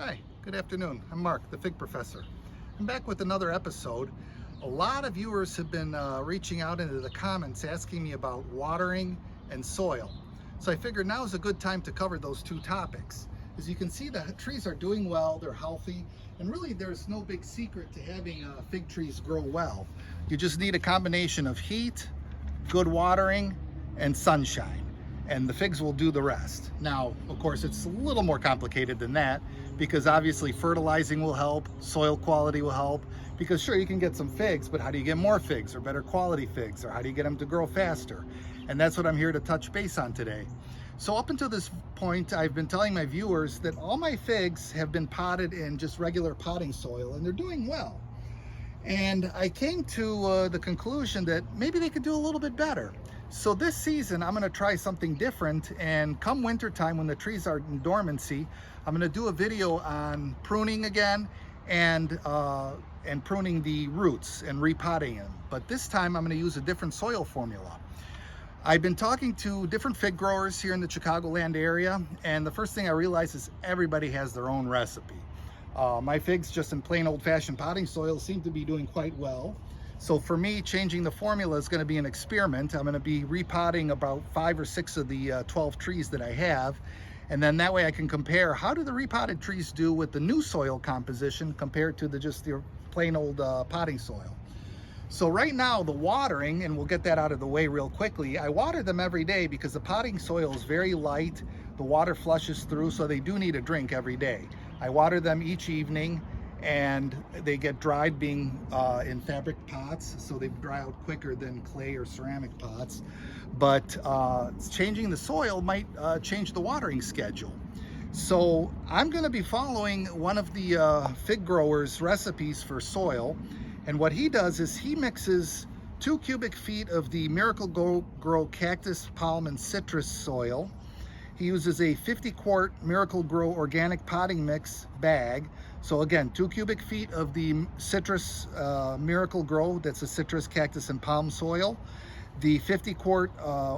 Hi, good afternoon. I'm Mark, the Fig Professor. I'm back with another episode. A lot of viewers have been reaching out into the comments asking me about watering and soil. So I figured now is a good time to cover those two topics. As you can see, the trees are doing well, they're healthy, and really there's no big secret to having fig trees grow well. You just need a combination of heat, good watering, and sunshine, and the figs will do the rest. Now, of course, it's a little more complicated than that, because obviously fertilizing will help, soil quality will help, because sure, you can get some figs, but how do you get more figs or better quality figs, or how do you get them to grow faster? And that's what I'm here to touch base on today. So up until this point, I've been telling my viewers that all my figs have been potted in just regular potting soil, and they're doing well. And I came to the conclusion that maybe they could do a little bit better. So this season, I'm gonna try something different, and come winter time when the trees are in dormancy, I'm gonna do a video on pruning again and pruning the roots and repotting them. But this time I'm gonna use a different soil formula. I've been talking to different fig growers here in the Chicagoland area, and the first thing I realized is everybody has their own recipe. My figs just in plain old-fashioned potting soil seem to be doing quite well. So for me, changing the formula is going to be an experiment. I'm going to be repotting about 5 or 6 of the 12 trees that I have, and then that way I can compare how do the repotted trees do with the new soil composition compared to just the plain old potting soil. So right now the watering, and we'll get that out of the way real quickly, I water them every day because the potting soil is very light, the water flushes through, so they do need a drink every day. I water them each evening, and they get dried being in fabric pots, so they dry out quicker than clay or ceramic pots. But changing the soil might change the watering schedule. So I'm going to be following one of the fig growers' recipes for soil, and what he does is he mixes 2 cubic feet of the MiracleGro cactus, palm, and citrus soil. He uses a 50-quart MiracleGro organic potting mix bag. So again, 2 cubic feet of the citrus MiracleGro, that's a citrus, cactus, and palm soil. The 50-quart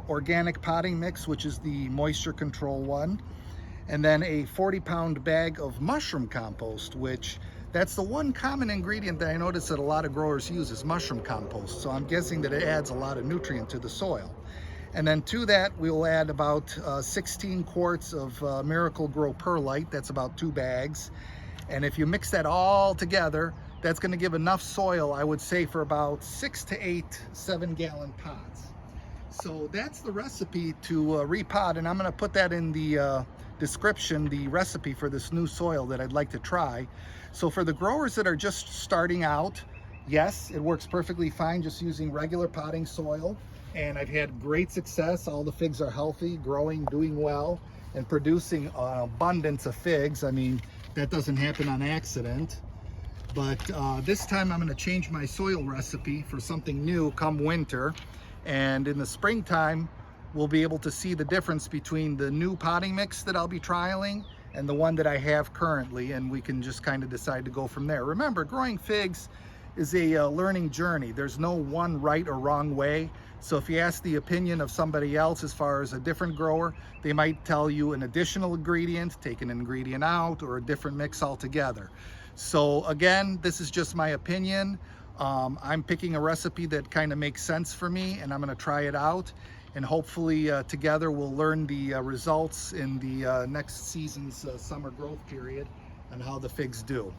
organic potting mix, which is the moisture control one. And then a 40-pound bag of mushroom compost, which that's the one common ingredient that I notice that a lot of growers use is mushroom compost. So I'm guessing that it adds a lot of nutrient to the soil. And then to that, we will add about 16 quarts of MiracleGro perlite. That's about 2 bags. And if you mix that all together, that's going to give enough soil, I would say, for about 6 to 8 7-gallon pots. So that's the recipe to repot, and I'm going to put that in the description, the recipe for this new soil that I'd like to try. So for the growers that are just starting out, yes, it works perfectly fine just using regular potting soil. And I've had great success. All the figs are healthy, growing, doing well, and producing an abundance of figs. I mean, that doesn't happen on accident. But this time I'm going to change my soil recipe for something new come winter. And in the springtime, we'll be able to see the difference between the new potting mix that I'll be trialing and the one that I have currently. And we can just kind of decide to go from there. Remember, growing figs is a learning journey. There's no one right or wrong way. So if you ask the opinion of somebody else as far as a different grower, they might tell you an additional ingredient, take an ingredient out, or a different mix altogether. So again, this is just my opinion. I'm picking a recipe that kind of makes sense for me, and I'm going to try it out. And hopefully together we'll learn the results in the next season's summer growth period and how the figs do.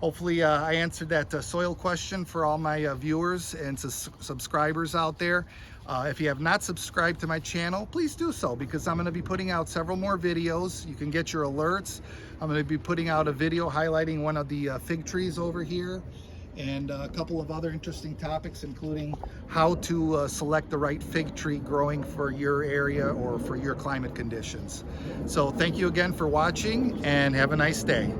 Hopefully I answered that soil question for all my viewers and subscribers out there. If you have not subscribed to my channel, please do so, because I'm going to be putting out several more videos. You can get your alerts. I'm going to be putting out a video highlighting one of the fig trees over here, and a couple of other interesting topics, including how to select the right fig tree growing for your area or for your climate conditions. So thank you again for watching, and have a nice day.